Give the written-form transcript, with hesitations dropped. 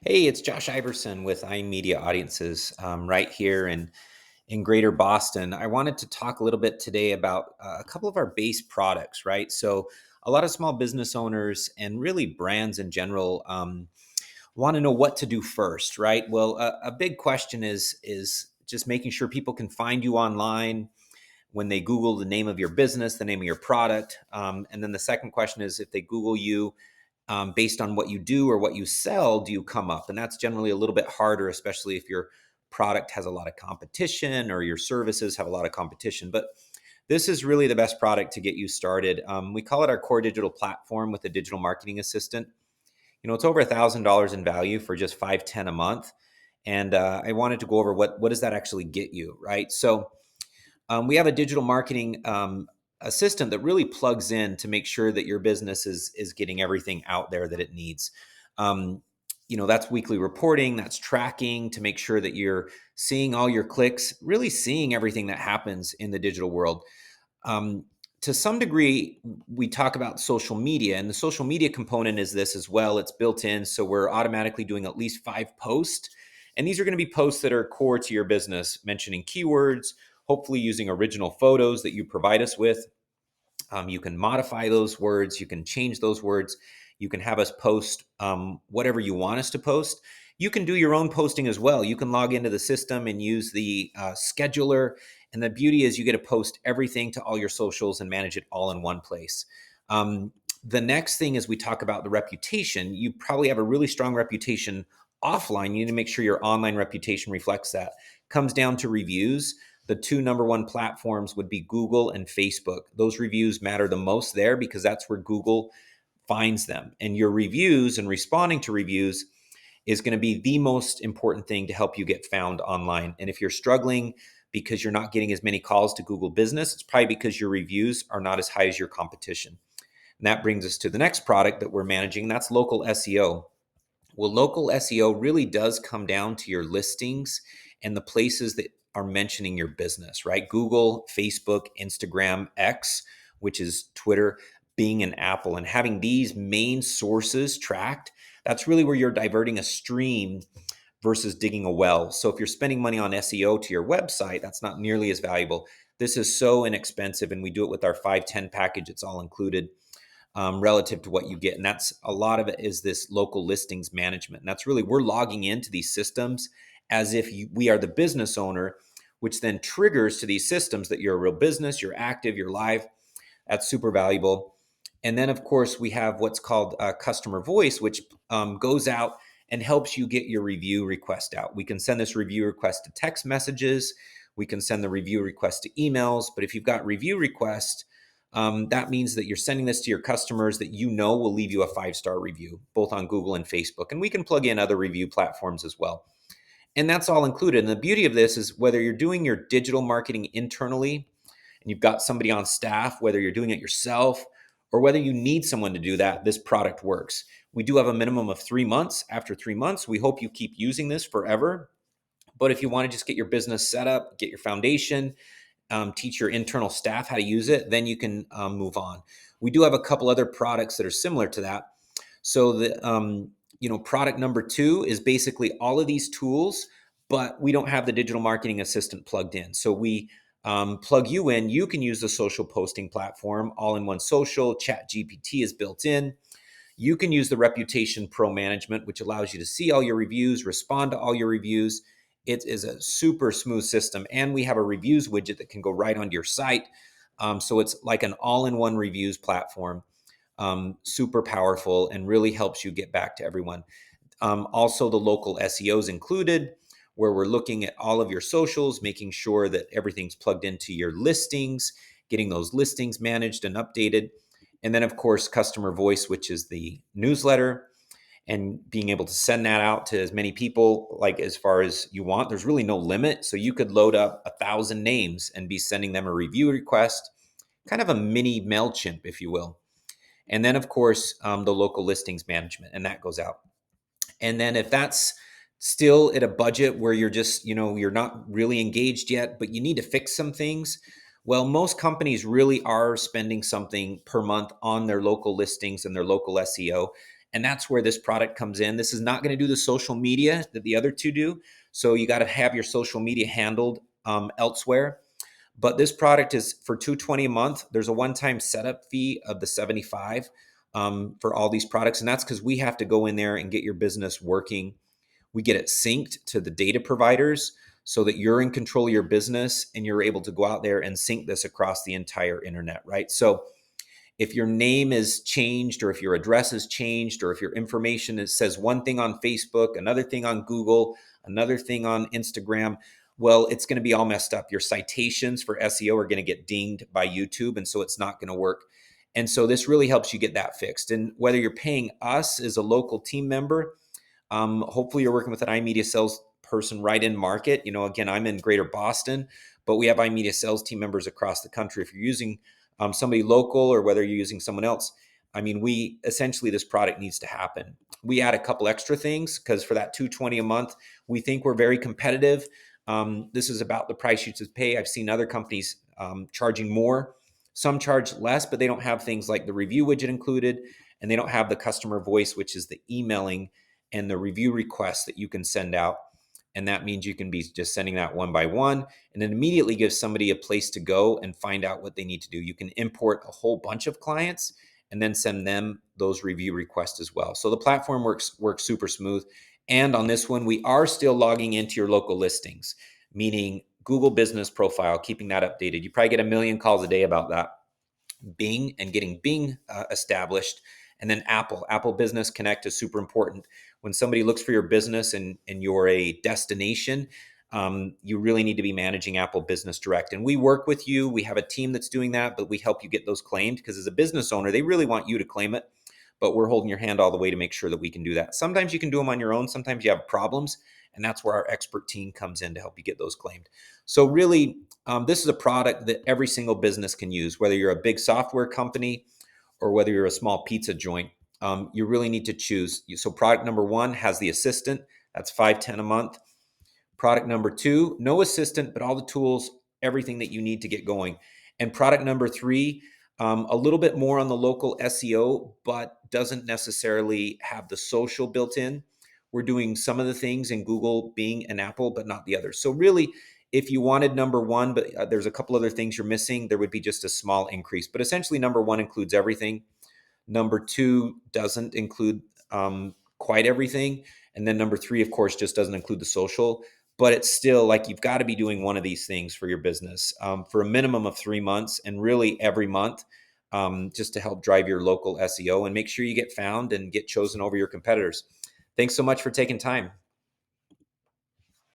Hey, it's Josh Iverson with iMedia Audiences right here in Greater Boston. I wanted to talk a little bit today about a couple of our base products, right? So, a lot of small business owners and really brands in general want to know what to do first, right? Well, a big question is just making sure people can find you online when they Google the name of your business, the name of your product, and then the second question is if they Google you based on what you do or what you sell, do you come up? And that's generally a little bit harder, especially if your product has a lot of competition or your services have a lot of competition. But this is really the best product to get you started. We call it our core digital platform with a digital marketing assistant. It's over $1,000 in value for just 510 a month. And I wanted to go over what does that actually get you, right? So we have a digital marketing assistant that really plugs in to make sure that your business is getting everything out there that it needs. Um, that's weekly reporting, that's tracking to make sure that you're seeing all your clicks, really seeing everything that happens in the digital world. Um, to some degree, we talk about social media, and the social media component is this as well. It's built in, so we're automatically doing at least 5 posts. And these are going to be posts that are core to your business, mentioning keywords, hopefully using original photos that you provide us with. You can modify those words, you can change those words, you can have us post whatever you want us to post. You can do your own posting as well. You can log into the system and use the scheduler. And the beauty is you get to post everything to all your socials and manage it all in one place. The next thing is we talk about the reputation. You probably have a really strong reputation offline. You need to make sure your online reputation reflects that. Comes down to reviews. The two number one platforms would be Google and Facebook. Those reviews matter the most there because that's where Google finds them. And your reviews and responding to reviews is going to be the most important thing to help you get found online. And if you're struggling because you're not getting as many calls to Google Business, it's probably because your reviews are not as high as your competition. And that brings us to the next product that we're managing, and that's local SEO. Well, local SEO really does come down to your listings and the places that are mentioning your business, right? Google, Facebook, Instagram, X, which is Twitter, Bing, and Apple. And having these main sources tracked, that's really where you're diverting a stream versus digging a well. So if you're spending money on SEO to your website, that's not nearly as valuable. This is so inexpensive, and we do it with our 510 package. It's all included relative to what you get. And that's a lot of it is this local listings management. And that's really, we're logging into these systems as if we are the business owner, which then triggers to these systems that you're a real business, you're active, you're live. That's super valuable. And then, of course, we have what's called customer voice, which goes out and helps you get your review request out. We can send this review request to text messages. We can send the review request to emails. But if you've got review requests, that means that you're sending this to your customers that you know will leave you a 5-star review, both on Google and Facebook. And we can plug in other review platforms as well. And that's all included. And the beauty of this is whether you're doing your digital marketing internally and you've got somebody on staff, whether you're doing it yourself or whether you need someone to do that, this product works. We do have a minimum of 3 months. After 3 months, we hope you keep using this forever. But if you want to just get your business set up, get your foundation, teach your internal staff how to use it, then you can move on. We do have a couple other products that are similar to that. So the product number 2 is basically all of these tools, but we don't have the digital marketing assistant plugged in. So we plug you in. You can use the social posting platform, all-in-one social. Chat GPT is built in. You can use the Reputation Pro Management, which allows you to see all your reviews, respond to all your reviews. It is a super smooth system. And we have a reviews widget that can go right onto your site. So it's like an all-in-one reviews platform, super powerful and really helps you get back to everyone. Also, the local SEO is included, where we're looking at all of your socials, making sure that everything's plugged into your listings, getting those listings managed and updated. And then, of course, customer voice, which is the newsletter, and being able to send that out to as many people, like as far as you want. There's really no limit. So you could load up 1,000 names and be sending them a review request, kind of a mini MailChimp, if you will. And then, of course, the local listings management, and that goes out. And then if that's still at a budget where you're just, you're not really engaged yet, but you need to fix some things, well, most companies really are spending something per month on their local listings and their local SEO. And that's where this product comes in. This is not going to do the social media that the other two do. So you got to have your social media handled elsewhere. But this product is for $220 a month. There's a one-time setup fee of the $75 for all these products. And that's because we have to go in there and get your business working. We get it synced to the data providers so that you're in control of your business and you're able to go out there and sync this across the entire internet, right? So if your name is changed, or if your address is changed, or if your information says one thing on Facebook, another thing on Google, another thing on Instagram, well, it's going to be all messed up. Your citations for SEO are going to get dinged by YouTube, and so it's not going to work. And so this really helps you get that fixed. And whether you're paying us as a local team member, hopefully you're working with an iMedia sales person right in market. Again, I'm in Greater Boston, but we have iMedia sales team members across the country. If you're using somebody local, or whether you're using someone else, we essentially, this product needs to happen. We add a couple extra things because for that $220 a month, we think we're very competitive. This is about the price you should pay. I've seen other companies charging more. Some charge less, but they don't have things like the review widget included, and they don't have the customer voice, which is the emailing and the review requests that you can send out. And that means you can be just sending that one by one, and then immediately give somebody a place to go and find out what they need to do. You can import a whole bunch of clients and then send them those review requests as well. So the platform works super smooth. And on this one, we are still logging into your local listings, meaning Google Business Profile, keeping that updated. You probably get a million calls a day about that. Bing, and getting Bing established. And then Apple Business Connect is super important. When somebody looks for your business and you're a destination, you really need to be managing Apple Business Direct. And we work with you. We have a team that's doing that, but we help you get those claimed, because as a business owner, they really want you to claim it. But we're holding your hand all the way to make sure that we can do that. Sometimes you can do them on your own. Sometimes you have problems. And that's where our expert team comes in to help you get those claimed. So really, this is a product that every single business can use, whether you're a big software company or whether you're a small pizza joint. You really need to choose. So product number one has the assistant. That's $510 a month. Product number two, no assistant, but all the tools, everything that you need to get going. And product number three, a little bit more on the local SEO, but doesn't necessarily have the social built in. We're doing some of the things in Google, Bing, and Apple, but not the others. So really, if you wanted number one, but there's a couple other things you're missing, there would be just a small increase. But essentially, number one includes everything. Number two doesn't include quite everything. And then number three, of course, just doesn't include the social. But it's still like you've got to be doing one of these things for your business for a minimum of 3 months, and really every month, just to help drive your local SEO and make sure you get found and get chosen over your competitors. Thanks so much for taking time.